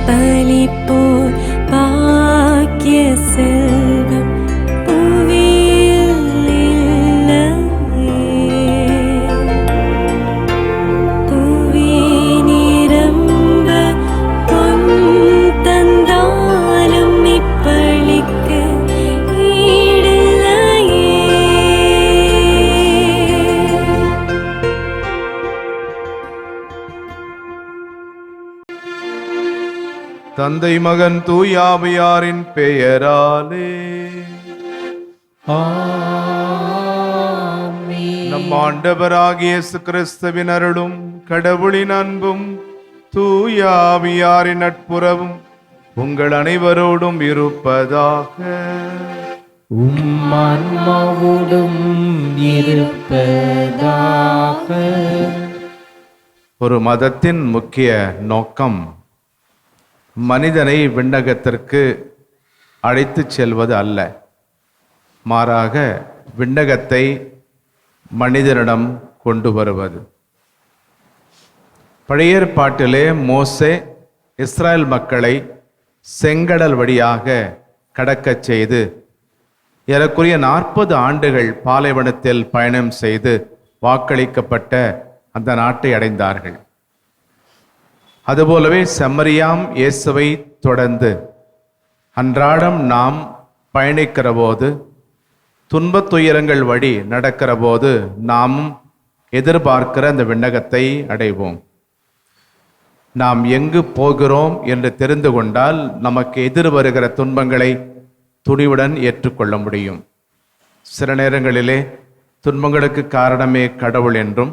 பலிப்போர் பாக்கிய செல்வம் புவியில் இல்லையே. புவி நிரம்ப பொன் தந்தாலும் இப்பளிக்கு ஈடில்லையே. தந்தை மகன் தூயாவியாரின் பெயராலே நம் ஆண்டவராகிய இயேசு கிறிஸ்துவின் அருளும் கடவுளின் அன்பும் தூயாவியாரின் நட்புறவும் உங்கள் அனைவரோடும் இருப்பதாக. உம்மான்மாவோடும் இருப்பதாக. ஒரு மதத்தின் முக்கிய நோக்கம் மனிதனை விண்ணகத்திற்கு அழைத்துச் செல்வது அல்ல, மாறாக விண்ணகத்தை மனிதனிடம் கொண்டு வருவது. பழைய ஏற்பாட்டிலே மோசே இஸ்ரேல் மக்களை செங்கடல் வழியாக கடக்கச் செய்து ஏறக்குறைய 40 ஆண்டுகள் பாலைவனத்தில் பயணம் செய்து வாக்களிக்கப்பட்ட அந்த நாட்டை அடைந்தார்கள். அதுபோலவே செம்மறியாம் இயேசுவை தொடர்ந்து அன்றாடம் நாம் பயணிக்கிற போது, துன்பத் துயரங்கள் வழி நடக்கிற போது நாமும் எதிர்பார்க்கிற அந்த விண்ணகத்தை அடைவோம். நாம் எங்கு போகிறோம் என்று தெரிந்து கொண்டால் நமக்கு எதிர் வருகிற துன்பங்களை துணிவுடன் ஏற்றுக்கொள்ள முடியும். சில நேரங்களிலே துன்பங்களுக்கு காரணமே கடவுள் என்றும்,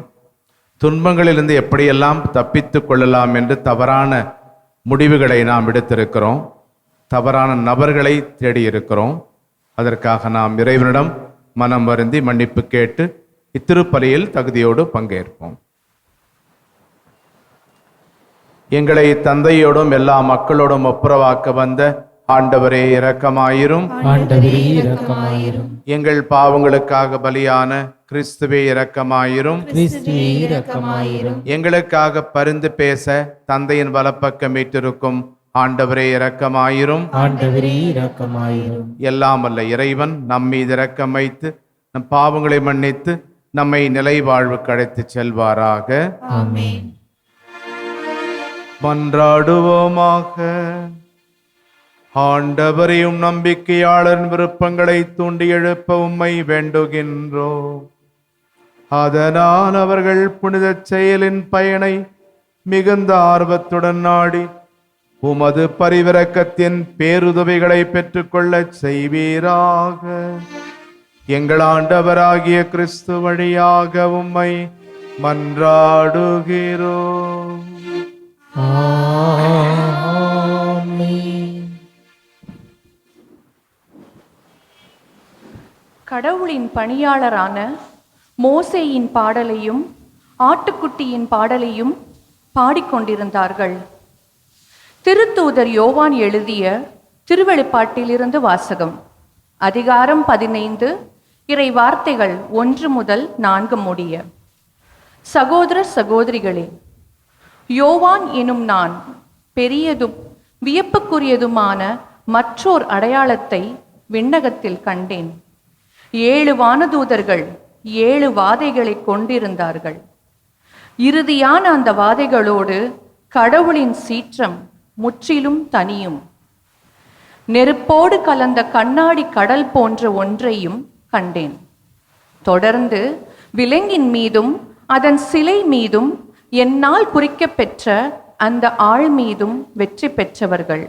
துன்பங்களிலிருந்து எப்படியெல்லாம் தப்பித்து கொள்ளலாம் என்று தவறான முடிவுகளை நாம் எடுத்திருக்கிறோம், தவறான நபர்களை தேடியிருக்கிறோம். அதற்காக நாம் இறைவனிடம் மனம் வருந்தி மன்னிப்பு கேட்டு இத்திருப்பலியில் தகுதியோடு பங்கேற்போம். எங்களை தந்தையோடும் எல்லா மக்களோடும் ஒப்புரவாக்க வந்த ஆண்டவரே இரக்கமாயிரும். ஆண்டவரே இரக்கமாயிரும். எங்கள் பாவங்களுக்காக பலியான கிறிஸ்துவே இரக்கமாயிரும். கிறிஸ்துவே இரக்கமாயிரும். எங்களுக்காக பரிந்து பேச தந்தையின் வலப்பக்கம் வீற்றிருக்கும் ஆண்டவரே இரக்கமாயிரும். ஆண்டவரே இரக்கமாயிரும். எல்லாம் வல்ல இறைவன் நம் மீது இரக்கம் வைத்து நம் பாவங்களை மன்னித்து நம்மை நிலை வாழ்வுக்கு அழைத்துச் செல்வாராக. ஆமென். மன்றாடுவோமாக. ஆண்டவரையும் நம்பிக்கையாளரின் விருப்பங்களை தூண்டி எழுப்ப உம்மை வேண்டுகின்றோம். அதனால் அவர்கள் புனித செயலின் பயனை மிகுந்த ஆர்வத்துடன் நாடி உமது பரிவிரக்கத்தின் பேருதவிகளை பெற்றுக்கொள்ள செய்வீராக. எங்கள் ஆண்டவராகிய கிறிஸ்து வழியாக உம்மை மன்றாடுகிறோம். கடவுளின் பணியாளரான மோசேயின் பாடலையும் ஆட்டுக்குட்டியின் பாடலையும் பாடிக்கொண்டிருந்தார்கள். திருத்தூதர் யோவான் எழுதிய திருவெளிப்பாட்டிலிருந்து வாசகம். அதிகாரம் 15, இறை வார்த்தைகள் 1 முதல் 4 முடிய. சகோதர சகோதரிகளே, யோவான் எனும் நான் பெரியதும் வியப்புக்குரியதுமான மற்றோர் அடையாளத்தை விண்ணகத்தில் கண்டேன். 7 வானதூதர்கள் 7 வாதைகளை கொண்டிருந்தார்கள். இறுதியான அந்த வாதைகளோடு கடவுளின் சீற்றம் முற்றிலும் தனியும். நெருப்போடு கலந்த கண்ணாடி கடல் போன்ற ஒன்றையும் கண்டேன். தொடர்ந்து விலங்கின் மீதும் அதன் சிலை மீதும் என்னால் குறிக்கப்பெற்ற அந்த ஆள் மீதும் வெற்றி பெற்றவர்கள்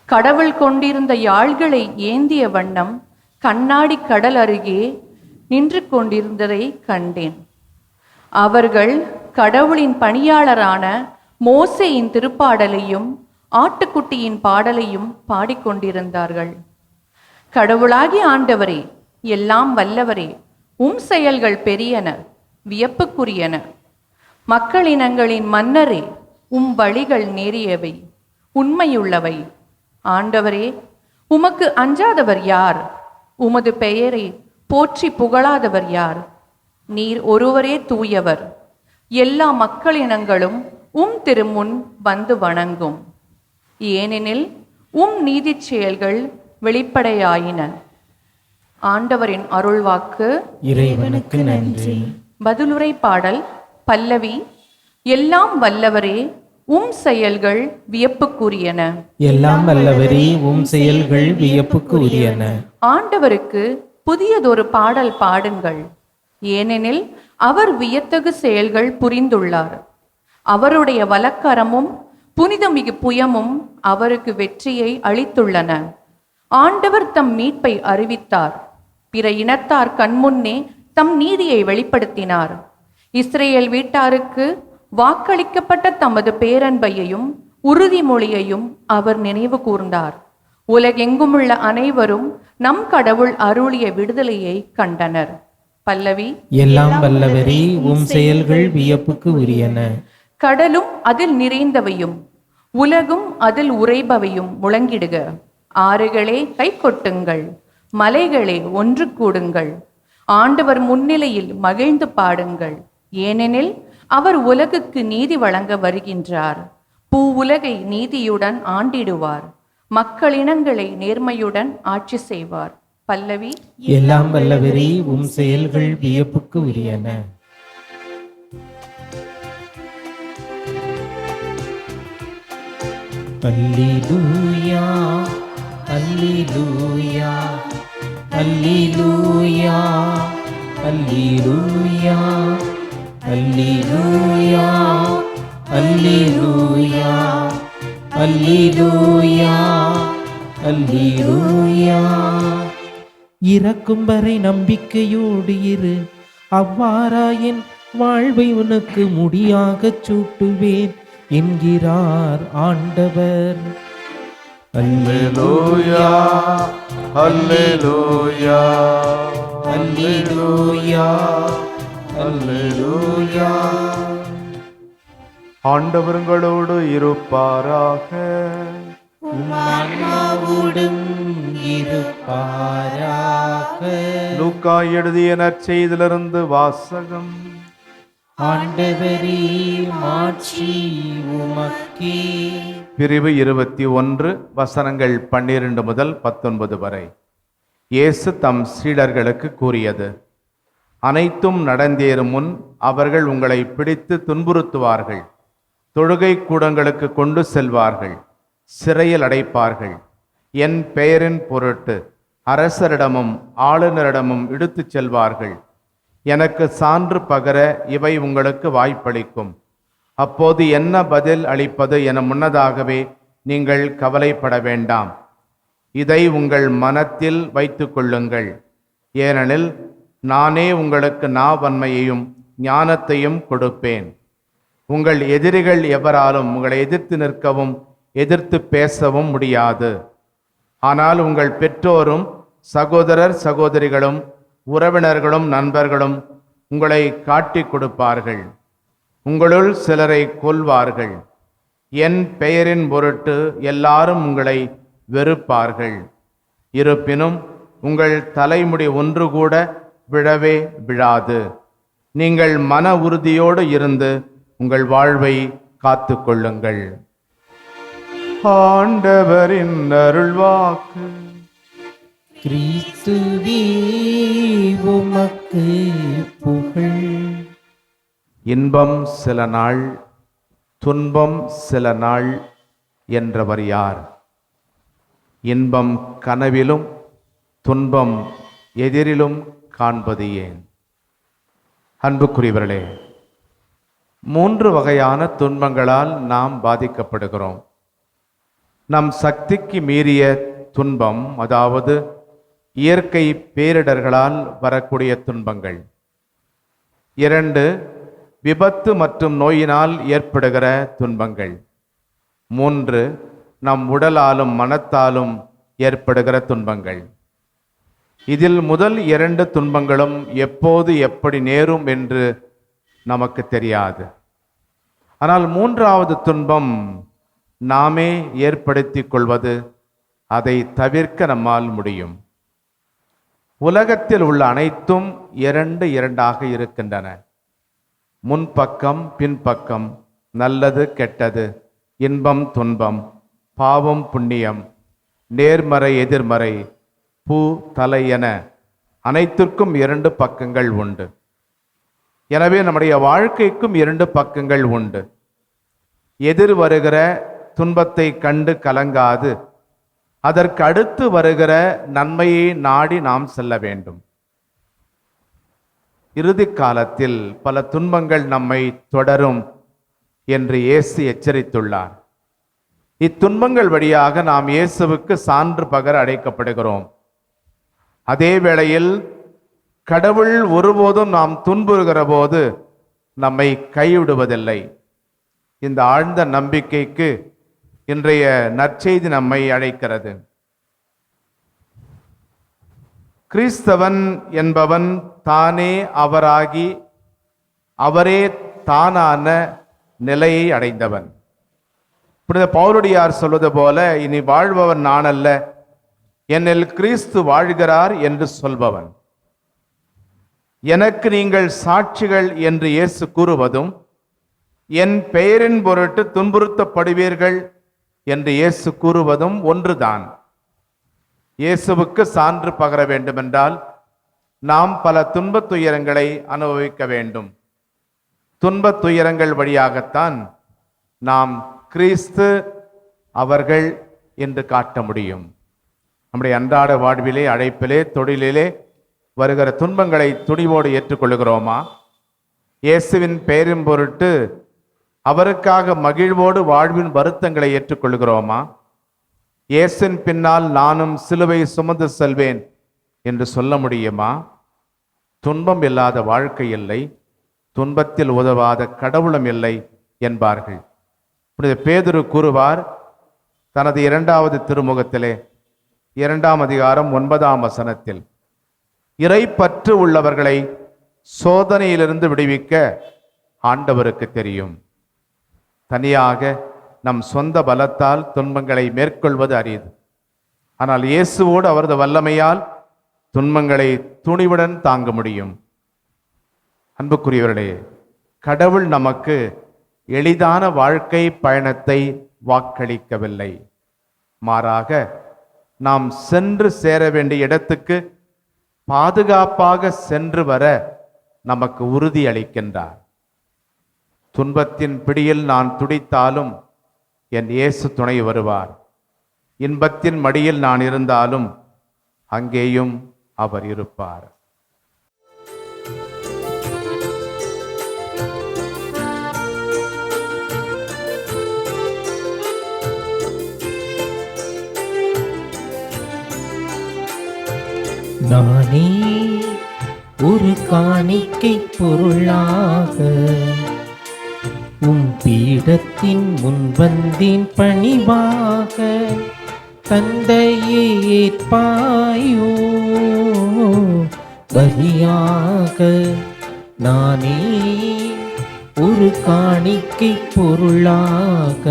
கடவுள் கொண்டிருந்த யாழ்களை ஏந்திய வண்ணம் கண்ணாடி கடல் அருகே நின்று கொண்டிருந்ததை கண்டேன். அவர்கள் கடவுளின் பணியாளரான மோசேயின் திருப்பாடலையும் ஆட்டுக்குட்டியின் பாடலையும் பாடிக்கொண்டிருந்தார்கள். கடவுளாகிய ஆண்டவரே, எல்லாம் வல்லவரே, உம் செயல்கள் பெரியன, வியப்புக்குரியன. மக்களினங்களின் மன்னரே, உம் வழிகள் நேரியவை, உண்மையுள்ளவை. ஆண்டவரே, உமக்கு அஞ்சாதவர் யார்? உமது பெயரை போற்றி புகழாதவர் யார்? நீர் ஒருவரே தூயவர். எல்லா மக்களினங்களும் திருமுன் வந்து வணங்கும். ஏனெனில் நீதிச் செயல்கள் வெளிப்படையாயின. ஆண்டவரின் அருள்வாக்கு. இறைவனுக்கு நன்றி. பதிலுரை பாடல். பல்லவி. எல்லாம் வல்லவரே, செயல்கள் வியப்புக்குரியன. எல்லாம் வல்லவரே, செயல்கள் வியப்புக்குரியன. ஆண்டவருக்கு புதியதொரு பாடல் பாடுங்கள், ஏனெனில் அவர் வியத்தகு செயல்கள் புரிந்துள்ளார். அவருடைய வலக்கரமும் புனிதமிகு புயமும் அவருக்கு வெற்றியை அளித்துள்ளன. ஆண்டவர் தம் மீட்பை அறிவித்தார். பிற இனத்தார் கண்முன்னே தம் நீதியை வெளிப்படுத்தினார். இஸ்ரேல் வீட்டாருக்கு வாக்களிக்கப்பட்ட தமது பேரன்பையையும் உறுதிமொழியையும் அவர் நினைவு கூர்ந்தார். உலகெங்குமுள்ள அனைவரும் நம் கடவுள் அருளிய விடுதலையை கண்டனர். பல்லவி. எல்லாம் வல்லவரே, செயல்கள் வியப்புக்கு உரியன. கடலும் அதில் நிறைந்தவையும் உலகும் அதில் உறைபவையும் முழங்கிடுக. ஆறுகளே கை கொட்டுங்கள், மலைகளே ஒன்று கூடுங்கள். ஆண்டவர் முன்னிலையில் மகிழ்ந்து பாடுங்கள், ஏனெனில் அவர் உலகுக்கு நீதி வழங்க வருகின்றார். உலகை நீதியுடன் ஆண்டிடுவார். மக்களினங்களை நேர்மையுடன் ஆட்சி செய்வார். பல்லவி. எல்லாம் வல்லவரே, செயல்கள் வியப்புக்கு உரியன. அல்லேலூயா, அல்லேலூயா, அல்லேலூயா, அல்லேலூயா, அல்லேலூயா, அல்லேலூயா, அல்லேலூயா, அல்லேலூயா. இறக்கும் வரை நம்பிக்கையோடு இரு, அவ்வாறாயின் வாழ்வை உனக்கு முடியாகச் சூட்டுவேன் என்கிறார் ஆண்டவர். அல்லேலூயா, அல்லேலூயா, அல்லேலூயா, அல்லேலூயா. ஆண்டவர் உங்களோடு இருப்பாராக. ஆன்மாவோடும் இருப்பாராக. லூக்கா எழுதிய நற்செய்தியிலிருந்து வாசகம். ஆண்டவரே, மாட்சி உமக்கே. பிரிவு 21, வசனங்கள் 12 முதல் 19 வரை. இயேசு தம் சீடர்களுக்கு கூறியது: அனைத்தும் நடந்தேறும் முன் அவர்கள் உங்களை பிடித்து துன்புறுத்துவார்கள், தொழுகை கூடங்களுக்கு கொண்டு செல்வார்கள், சிறையில் அடைப்பார்கள். என் பெயரின் பொருட்டு அரசரிடமும் ஆளுநரிடமும் இழுத்துச் செல்வார்கள். எனக்கு சான்று பகர இவை உங்களுக்கு வாய்ப்பளிக்கும். அப்போது என்ன பதில் அளிப்பது என முன்னதாகவே நீங்கள் கவலைப்பட வேண்டாம். இதை உங்கள் மனத்தில் வைத்து கொள்ளுங்கள். ஏனெனில் நானே உங்களுக்கு நாவன்மையையும் ஞானத்தையும் கொடுப்பேன். உங்கள் எதிரிகள் எவராலும் உங்களை எதிர்த்து நிற்கவும் எதிர்த்து பேசவும் முடியாது. ஆனால் உங்கள் பெற்றோரும் சகோதரர் சகோதரிகளும் உறவினர்களும் நண்பர்களும் உங்களை காட்டிக் கொடுப்பார்கள். உங்களுள் சிலரை கொல்வார்கள். என் பெயரின் பொருட்டு எல்லாரும் உங்களை வெறுப்பார்கள். இருப்பினும் உங்கள் தலைமுடி ஒன்று கூட விழவே விழாது. நீங்கள் மன உறுதியோடு இருந்து உங்கள் வாழ்வை காத்து கொள்ளுங்கள். ஆண்டவரின் அருள்வாக்கு. கிறிஸ்துவே, உமக்கு புகழ். இன்பம் சில நாள், துன்பம் சில நாள் என்றவர் யார்? இன்பம் கனவிலும் துன்பம் எதிரிலும் காண்பது ஏன்? அன்புக்குரியவர்களே, 3 வகையான துன்பங்களால் நாம் பாதிக்கப்படுகிறோம். நம் சக்திக்கு மீறிய துன்பம், அதாவது இயற்கை பேரிடர்களால் வரக்கூடிய துன்பங்கள். 2, விபத்து மற்றும் நோயினால் ஏற்படுகிற துன்பங்கள். 3, நம் உடலாலும் மனத்தாலும் ஏற்படுகிற துன்பங்கள். இதில் முதல் 2 துன்பங்களும் எப்போது எப்படி நேரும் என்று நமக்கு தெரியாது. ஆனால் 3வது துன்பம் நாமே ஏற்படுத்தி கொள்வது அதை தவிர்க்க நம்மால் முடியும். உலகத்தில் உள்ள அனைத்தும் இரண்டு இரண்டாக இருக்கின்றன. முன்பக்கம் பின்பக்கம், நல்லது கெட்டது, இன்பம் துன்பம், பாவம் புண்ணியம், நேர்மறை எதிர்மறை, பூ தலை என அனைத்திற்கும் இரண்டு பக்கங்கள் உண்டு. எனவே நம்முடைய வாழ்க்கைக்கும் இரண்டு பக்கங்கள் உண்டு. எதிர் வருகிற துன்பத்தை கண்டு கலங்காது அதற்கு அடுத்து வருகிற நன்மையை நாடி நாம் செல்ல வேண்டும். இறுதி காலத்தில் பல துன்பங்கள் நம்மை தொடரும் என்று இயேசு எச்சரித்துள்ளார். இத்துன்பங்கள் வழியாக நாம் இயேசுவுக்கு சான்று பகர அழைக்கப்படுகிறோம். அதே வேளையில் கடவுள் ஒருபோதும் நாம் துன்புறுகிற போது நம்மை கைவிடுவதில்லை. இந்த ஆழ்ந்த நம்பிக்கைக்கு இன்றைய நற்செய்தி நம்மை அழைக்கிறது. கிறிஸ்தவன் என்பவன் தானே அவராகி அவரே தானான நிலையை அடைந்தவன். புனித பவுலடியார் சொல்வது போல, இனி வாழ்பவன் நான் அல்ல, என்னில் கிறிஸ்து வாழ்கிறார் என்று சொல்பவன். எனக்கு நீங்கள் சாட்சிகள் என்று இயேசு கூறுவதும், என் பெயரின் பொருட்டு துன்புறுத்தப்படுவீர்கள் என்று இயேசு கூறுவதும் ஒன்றுதான். இயேசுவுக்கு சான்று பகர வேண்டுமென்றால் நாம் பல துன்பத் துயரங்களை அனுபவிக்க வேண்டும். துன்பத் துயரங்கள் வழியாகத்தான் நாம் கிறிஸ்து அவர்கள் என்று காட்ட முடியும். நம்முடைய அன்றாட வாழ்விலே, அழைப்பிலே, தொழிலிலே வருகிற துன்பங்களை துணிவோடு ஏற்றுக்கொள்கிறோமா? இயேசுவின் பெயரின் பொருட்டு அவருக்காக மகிழ்வோடு வாழ்வின் வருத்தங்களை ஏற்றுக்கொள்கிறோமா? இயேசுவின் பின்னால் நானும் சிலுவை சுமந்து செல்வேன் என்று சொல்ல முடியுமா? துன்பம் இல்லாத வாழ்க்கை இல்லை, துன்பத்தில் உதவாத கடவுளும் இல்லை என்பார்கள். புனித பேதுரு கூறுவார் தனது 2வது திருமுகத்திலே 2ஆம் அதிகாரம் 9ஆம் வசனத்தில், இறைப்பற்று உள்ளவர்களை சோதனையிலிருந்து விடுவிக்க ஆண்டவருக்கு தெரியும். தனியாக நம் சொந்த பலத்தால் துன்பங்களை மேற்கொள்வது அரிது. ஆனால் இயேசுவோடு அவரது வல்லமையால் துன்பங்களை துணிவுடன் தாங்க முடியும். அன்புக்குரியவர்களே, கடவுள் நமக்கு எளிதான வாழ்க்கை பயணத்தை வாக்களிக்கவில்லை. மாறாக நாம் சென்று சேர வேண்டிய இடத்துக்கு பாதுகாப்பாக சென்று வர நமக்கு உறுதி அளிக்கின்றார். துன்பத்தின் பிடியில் நான் துடித்தாலும் என் இயேசு துணை வருவார். இன்பத்தின் மடியில் நான் இருந்தாலும் அங்கேயும் அவர் இருப்பார். நானே ஒரு காணிக்கை பொருளாக உம் பீடத்தின் முன்வந்தேன் பணிவாக, தந்தையே ஏற்பாயோ பலியாக. நானே ஒரு காணிக்கை பொருளாக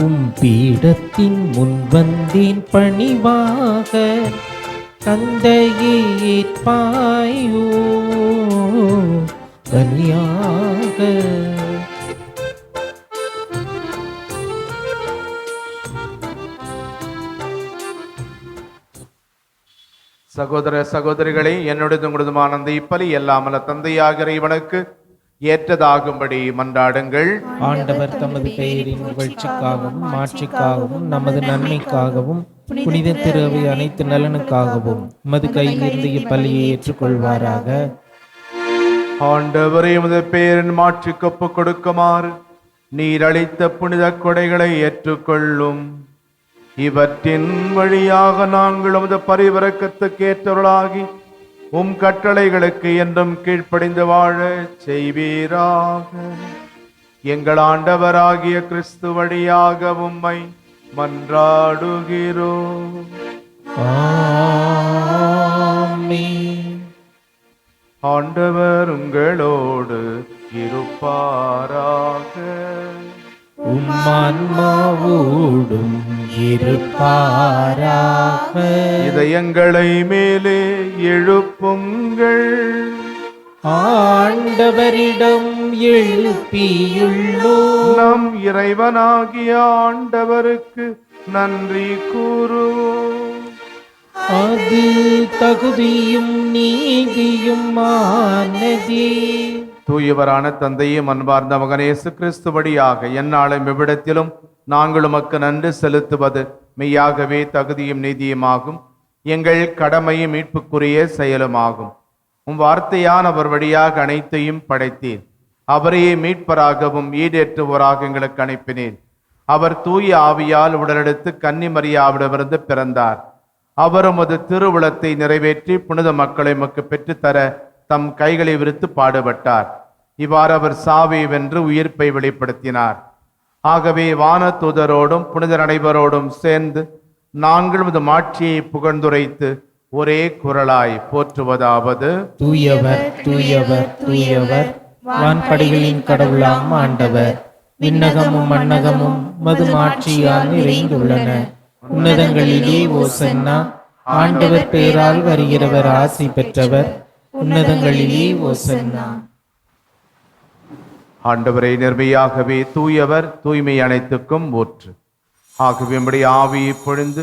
உம் பீடத்தின் முன்வந்தேன் பணிவாக, தந்தையே ஏற்பாயோ பலியாக. சகோதர சகோதரிகளை, என்னுடைய உங்களுதுமான அந்த இப்பலி எல்லாமல்ல தந்தையாகிற இவனுக்கு ஏற்றதாகும்படி மன்றாடுங்கள். ஆண்டவர் தமது பெயரின் புகழ்ச்சிக்காகவும் மாட்சிக்காகவும் நமது நன்மைக்காகவும் புனித திருவை அனைத்து நலனுக்காகவும் உமது கையிலிருந்து இப்பலியை ஏற்றுக்கொள்வாராக. ஆண்டவரே, உமது பெயரின் மாட்சிக்கு ஒப்புக் கொடுக்குமாறு நீர் அளித்த புனித கொடைகளை ஏற்றுக்கொள்ளும். இவற்றின் வழியாக நாங்கள் உமது பரிவரக்கத்துக்கு ஏற்றவர்களாகி உம் கட்டளைகளுக்கு என்றும் கீழ்ப்படிந்து வாழ செய்வீராக. எங்கள் ஆண்டவராகிய கிறிஸ்து வழியாக உம்மை மன்றாடுகிறோம். ஆமென். ஆண்டவர் உங்களோடு இருப்பாராக. உம்மான்மாவோடும் இருப்பாராக. இதயங்களை மேலே எழுப்புங்கள். ஆண்டவரிடம் எழுப்பியுள்ளோம். நம் இறைவனாகிய ஆண்டவருக்கு நன்றி கூறுவோம். அது தகுதியும் நீதியும் ஆனதே. தூயவரான தந்தையும் அன்பார்ந்த மகன் இயேசு கிறிஸ்து வழியாக எந்நாளும் எவ்விடத்திலும் நாங்கள் உமக்கு நன்றி செலுத்துவது மெய்யாகவே தகுதியும் நீதியுமாகும். எங்கள் கடமையும் மீட்புக்குரிய செயலுமாகும். வார்த்தையான் அவர் வழியாக அனைத்தையும் படைத்தீர். அவரையே மீட்பராகவும் ஈடேற்றுவோராக எங்களுக்கு அனுப்பினீர். அவர் தூய ஆவியால் உடலெடுத்து கன்னி மரியாவிடமிருந்து பிறந்தார். அவர் உமது திருவுளத்தை நிறைவேற்றி புனித மக்களை உமக்கு பெற்றுத்தர தம் கைகளை விரித்து பாடுபட்டார். இவ்வாறு அவர் சாவை வென்று உயிர்ப்பை வெளிப்படுத்தினார். ஆகவே வான தூதரோடும் புனிதர் அனைவரோடும் சேர்ந்து நாங்கள் உமது மாட்சியை புகழ்ந்துரைத்து ஒரே குரலாய் போற்றுவதாவது: தூயவர் தூயவர் தூயவர், வான்படைகளின் கடவுளாம் ஆண்டவர். விண்ணகமும் மண்ணகமும் மது மாட்சியால் நிறைந்துள்ளன. உன்னதங்களிலே ஓசன்னா. ஆண்டவர் பெயரால் வருகிறவர் ஆசி பெற்றவர். உன்னதங்களிலே ஓசன்னா. ஆண்டவரை நேர்மையாகவே தூயவர், தூய்மை அனைத்துக்கும் ஊற்று. ஆகவே நம்முடைய ஆவியை பொழிந்து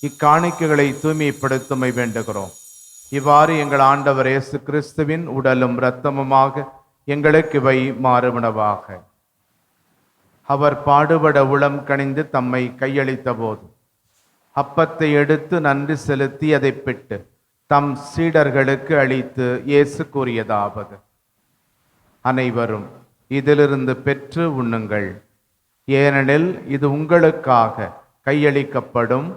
இக்காணிக்கைகளை தூய்மைப்படுத்துமை வேண்டுகிறோம். இவ்வாறு எங்கள் ஆண்டவர் இயேசு கிறிஸ்துவின் உடலும் இரத்தமுமாக எங்களுக்கு இவை மாறுபனவாக. அவர் பாடுபட உளம் கனிந்து தம்மை கையளித்த போது அப்பத்தை எடுத்து நன்றி செலுத்தி அதை பிட்டு தம் சீடர்களுக்கு அளித்து இயேசு கூறியதாவது: அனைவரும் இதிலிருந்து பெற்று உண்ணுங்கள். ஏனெனில் இது உங்களுக்காக கையளிக்கப்படும்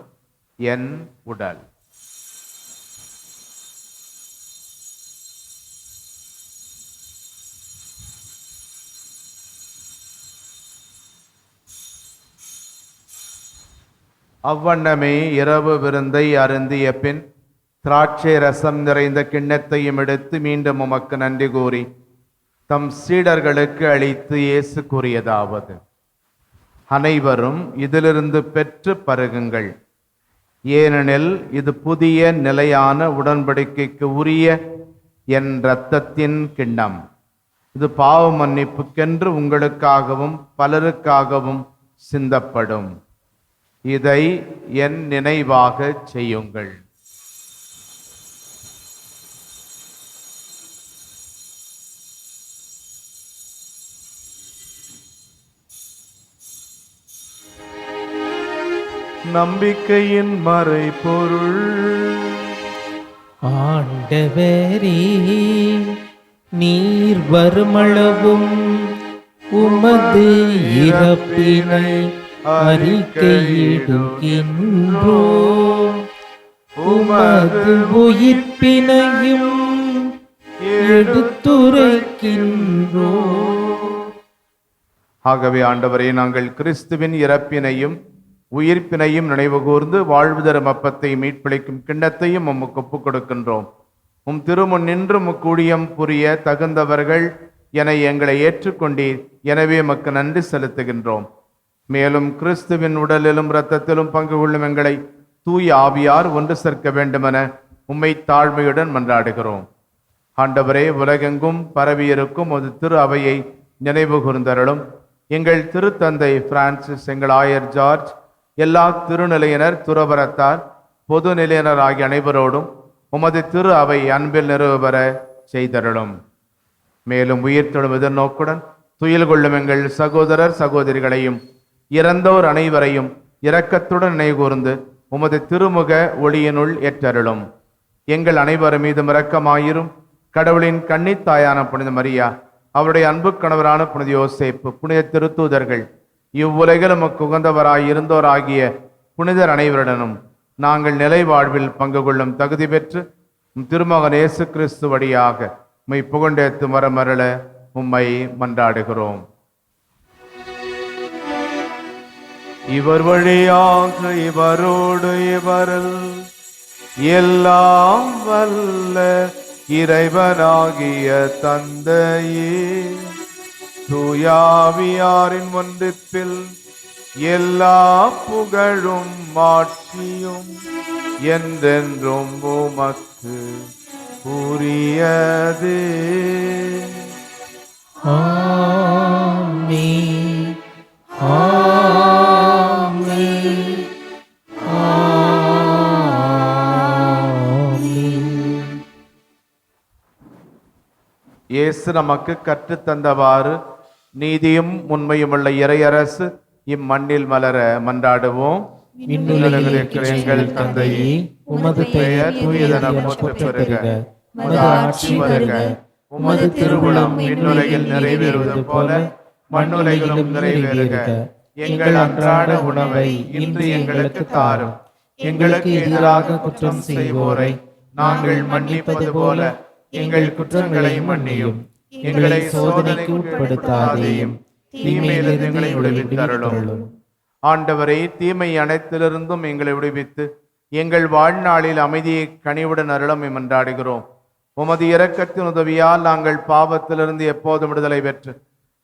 என் உடல். அவ்வண்ணமே இரவு விருந்தை அருந்திய பின் திராட்சை ரசம் நிறைந்த கிண்ணத்தையும் எடுத்து மீண்டும் உமக்கு நன்றி கூறி தம் சீடர்களுக்கு அளித்து இயேசு கூறியதாவது: அனைவரும் இதிலிருந்து பெற்று பருகுங்கள். ஏனெனில் இது புதிய நிலையான உடன்படிக்கைக்கு உரிய என் இரத்தத்தின் கிண்ணம். இது பாவ மன்னிப்புக்கென்று உங்களுக்காகவும் பலருக்காகவும் சிந்தப்படும். இதை என் நினைவாக செய்யுங்கள். நம்பிக்கையின் மறைபொருள். ஆண்டவரே, நீர் வருமளவும் உமது இறப்பினை அறிக்கையிடுகின்றோம். உமது உயிர்ப்பினையும் எடுத்துரைக்கின்றோம். ஆகவே ஆண்டவரே, நாங்கள் கிறிஸ்துவின் இறப்பினையும் உயிர்ப்பினையும் நினைவு கூர்ந்து வாழ்வு தரும் அப்பத்தை மீட்பளிக்கும் கிண்ணத்தையும் உமக்கு ஒப்புக் கொடுக்கின்றோம். உம் திருமுன் நின்று முக்கூடியம் புரிய தகுந்தவர்கள் என எங்களை ஏற்றுக்கொண்டீர். எனவே உமக்கு நன்றி செலுத்துகின்றோம். மேலும் கிறிஸ்துவின் உடலிலும் இரத்தத்திலும் பங்கு கொள்ளும் எங்களை தூய ஆவியார் ஒன்று சேர்க்க வேண்டுமென உம்மை தாழ்மையுடன் மன்றாடுகிறோம். ஆண்டவரே, உலகெங்கும் பரவியிருக்கும் ஒரு திரு அவையை நினைவு கூர்ந்தருளும். எங்கள் திருத்தந்தை பிரான்சிஸ், எங்கள் ஆயர் ஜார்ஜ், எல்லா திருநிலையினர், துறவரத்தார், பொது நிலையினர் ஆகிய அனைவரோடும் உமது திரு அவை அன்பில் நிறைவுபெற செய்தருளும். மேலும் உயிர்த்தெழும் எதிர்நோக்குடன் துயில் கொள்ளும் எங்கள் சகோதரர் சகோதரிகளையும் இறந்தோர் அனைவரையும் இரக்கத்துடன் நினைகூர்ந்து உமது திருமுக ஒளியினுள் ஏற்றருளும். எங்கள் அனைவர் மீதும் இரக்கமாயிரும். கடவுளின் கன்னித்தாயான புனித மரியா, அவருடைய அன்பு கணவரான புனித யோசேப்பு, புனித திருத்தூதர்கள், இவ்வுலகில் உமக்கு உகந்தவராய் இருந்தோராகிய புனிதர் அனைவருடனும் நாங்கள் நிலை வாழ்வில் பங்கு கொள்ளும் தகுதி பெற்று திருமகன் இயேசு கிறிஸ்து வழியாக உம்மை புகழ்ந்தேத்து மரமருள உம்மை மன்றாடுகிறோம். இவர் வழியாக இவரோடு இவரில் எல்லாம் வல்ல இறைவனாகிய தந்தையே, தூயாவியாரின் ஒன்றிப்பில் எல்லா புகழும் மாட்சியும் என்றென்றும் உமக்கு உரியது. ஆமென். ஆமென். ஆமென். இயேசு நமக்கு கற்றுத்தந்தவாறு நீதியும் உண்மையுமுள்ள இறையரசு இம்மண்ணில் மலர மன்றாடுவோம். விண்ணுலகில் இருக்கிற எங்கள் தந்தையே, உமது பெயர் தூயதென போற்றப் பெறுக. உமது ஆட்சி வருக. உமது திருவுளம் விண்ணுலகில் நிறைவேறுவது போல மண்ணுலகிலும் நிறைவேறுக. எங்கள் அன்றாட உணவை இன்று எங்களுக்கு தாரும். எங்களுக்கு எதிராக குற்றம் செய்வோரை நாங்கள் மன்னிப்பது போல எங்கள் குற்றங்களை மன்னியும். எங்களை சோதனைக்கு உட்படுத்தாதேயும், தீமையிலிருந்து எங்களை விடுவித்தருளும். ஆண்டவரே, தீமை அனைத்திலிருந்தும் எங்களை விடுவித்து எங்கள் வாழ்நாளில் அமைதியை கனிவுடன் அருளம் மன்றாடுகிறோம். உமது இரக்கத்தின் உதவியால் நாங்கள் பாவத்திலிருந்து எப்போதும் விடுதலை பெற்று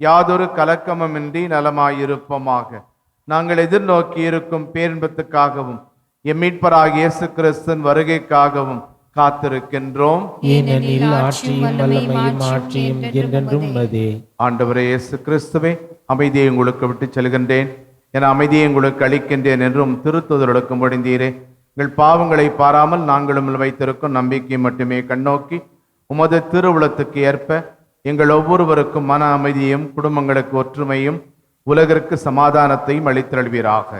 யாதொரு கலக்கமுமின்றி நலமாயிருப்போமாக. நாங்கள் எதிர்நோக்கி இருக்கும் பேரின்பத்துக்காகவும் எம்மீட்பராகிய இயேசு கிறிஸ்துவின் வருகைக்காகவும் காத்திருக்கின்றோம். ஏனெனில் ஆட்சியும் வல்லமையும் ஆட்சியும் என்றென்றும் உள்ளதே. ஆண்டவரே இயேசு கிறிஸ்துவே, அமைதியை உங்களுக்கு விட்டு செல்கின்றேன், என அமைதியை உங்களுக்கு அளிக்கின்றேன் என்றும் திருத்துதலுக்கு முடிந்தீரே. எங்கள் பாவங்களை பாராமல் நாங்களும் வைத்திருக்கும் நம்பிக்கை மட்டுமே கண்ணோக்கி உமது திருவுளத்துக்கு ஏற்ப எங்கள் ஒவ்வொருவருக்கும் மன அமைதியும் குடும்பங்களுக்கு ஒற்றுமையும் உலகிற்கு சமாதானத்தையும் அளித்தருள்வீராக.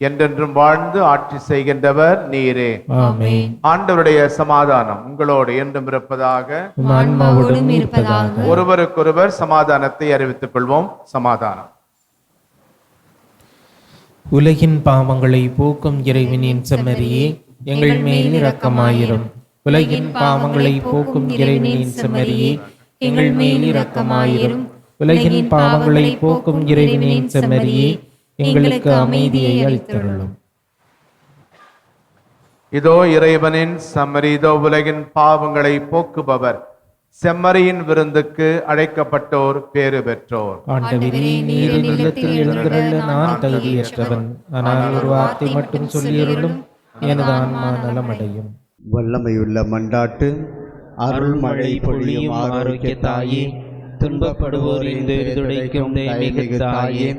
என்றென்றும் வாழ்ந்து ஆட்சி செய்கின்றவர் நீரே. ஆமென். ஆண்டவருடைய சமாதானம் உங்களோடு என்றும் இருப்பதாக. உம் ஆன்மாவோடும் இருப்பதாக. ஒருவருக்கொருவர் சமாதானத்தை அறிவித்துக் கொள்வோம். சமாதானம். உலகின் பாவங்களை போக்கும் இறைவனின் செம்மறியே, எங்கள் மேல் இரக்கமாயிரும். உலகின் பாவங்களை போக்கும் இறைவனின் செம்மறியே, எங்கள் மேல் இரக்கமாயிரும். உலகின் பாவங்களை போக்கும் இறைவனின் செம்மறியே, எங்களுக்கு அமைதியை அளித்தருளும். இதோ இறைவனின் செம்மறி, இதோ உலகின் பாவங்களை போக்குபவர். செம்மறியின் விருந்துக்கு அழைக்கப்பட்டோர் பேறு பெற்றோர். ஆண்டவரே, நீர் இல்லத்தில் எழுந்தருள நான் தகுதியற்றவன். ஆனால் ஒரு வார்த்தை மட்டும் சொல்லியருளும், எனது ஆன்மா நலமடையும். வல்லமையுள்ள மண்டாட்டு அருள்மழை பொழியும் ஆரோக்கிய தாயே, துன்பப்படுவோரின் துடைக்கும் தெய்வீக தாயே,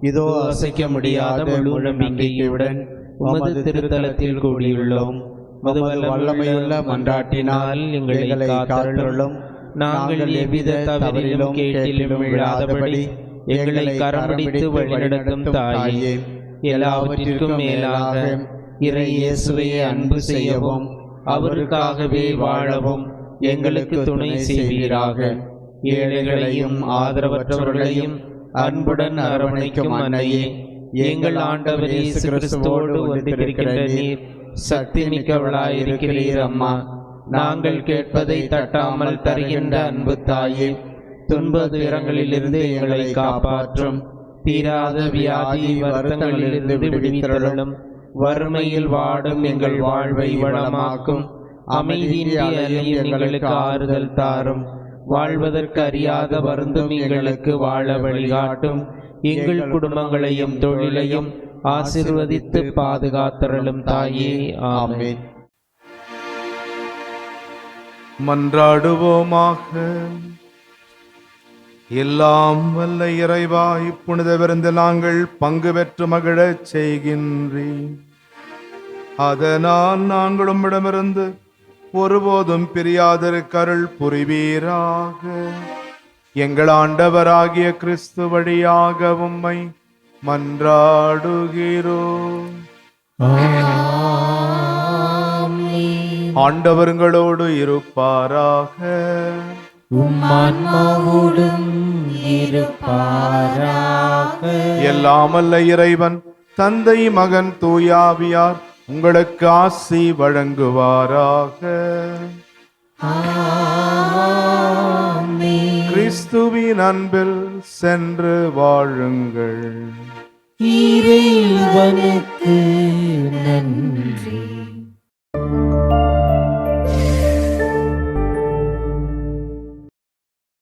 இதோ அசைக்க முடியாத முழு நம்பிக்கையுடன் உமது திருத்தலத்தில் கூடியுள்ளோம். உமது வல்லமையுள்ள மன்றாட்டினால் எங்களை காத்தருளும். நாங்கள் எவ்வித தவறிலும் கேட்டிலும் விழாதபடி எங்களை கரம்பிடித்து வழிநடத்தும் தாயே, எல்லாவற்றிற்கும் மேலாக இறை இயேசுவை அன்பு செய்யவும் அவருக்காகவே வாழவும் எங்களுக்கு துணை செய்வீராக. ஏழைகளையும் ஆதரவற்றவர்களையும் அன்புடன் அரவணைக்கும் அன்னையே, எங்கள் ஆண்டவர் இயேசு கிறிஸ்துவோடு ஒன்றிருக்கின்ற நீர் சக்தி மிக்கவளாயிருக்கிறீர் அம்மா. நாங்கள் கேட்பதை தட்டாமல் தருகின்ற அன்பு தாயே, துன்ப துயரங்களிலிருந்து எங்களை காப்பாற்றும். தீராத வியாதி வருத்தங்களிலிருந்து விடுவித்தருளும். வறுமையில் வாடும் எங்கள் வாழ்வை வளமாக்கும். அமைதியின்றி அலையும் எங்களுக்கு ஆறுதல் தாரும். வாழ்வதற்கு அறியாத வருந்தும் எங்களுக்கு வாழ வழிகாட்டும். எங்கள் குடும்பங்களையும் தொழிலையும் ஆசீர்வதித்து பாதுகாத்தருளும் தாயே. ஆமென். மன்றாடுவோமாக. எல்லாம் வல்ல இறைவா, இப்புனித விருந்து நாங்கள் பங்கு பெற்று மகிழச் செய்கின்றேன். அதனால் நாங்கள் உம்மிடமிருந்து ஒருபோதும் பிரியாதிருக்க அருள் புரிவீராக. எங்கள் ஆண்டவராகிய கிறிஸ்து வழியாக உம்மை மன்றாடுகிறோம். ஆண்டவர்களோடு இருப்பாராக. உம்மான்மாவோடும் இருப்பாராக. எல்லாமல்ல இறைவன் தந்தை மகன் தூயாவியார் உங்களுக்கு ஆசி வழங்குவாராக. கிறிஸ்துவின் அன்பில் சென்று வாழுங்கள். இறைவனுக்கு நன்றி.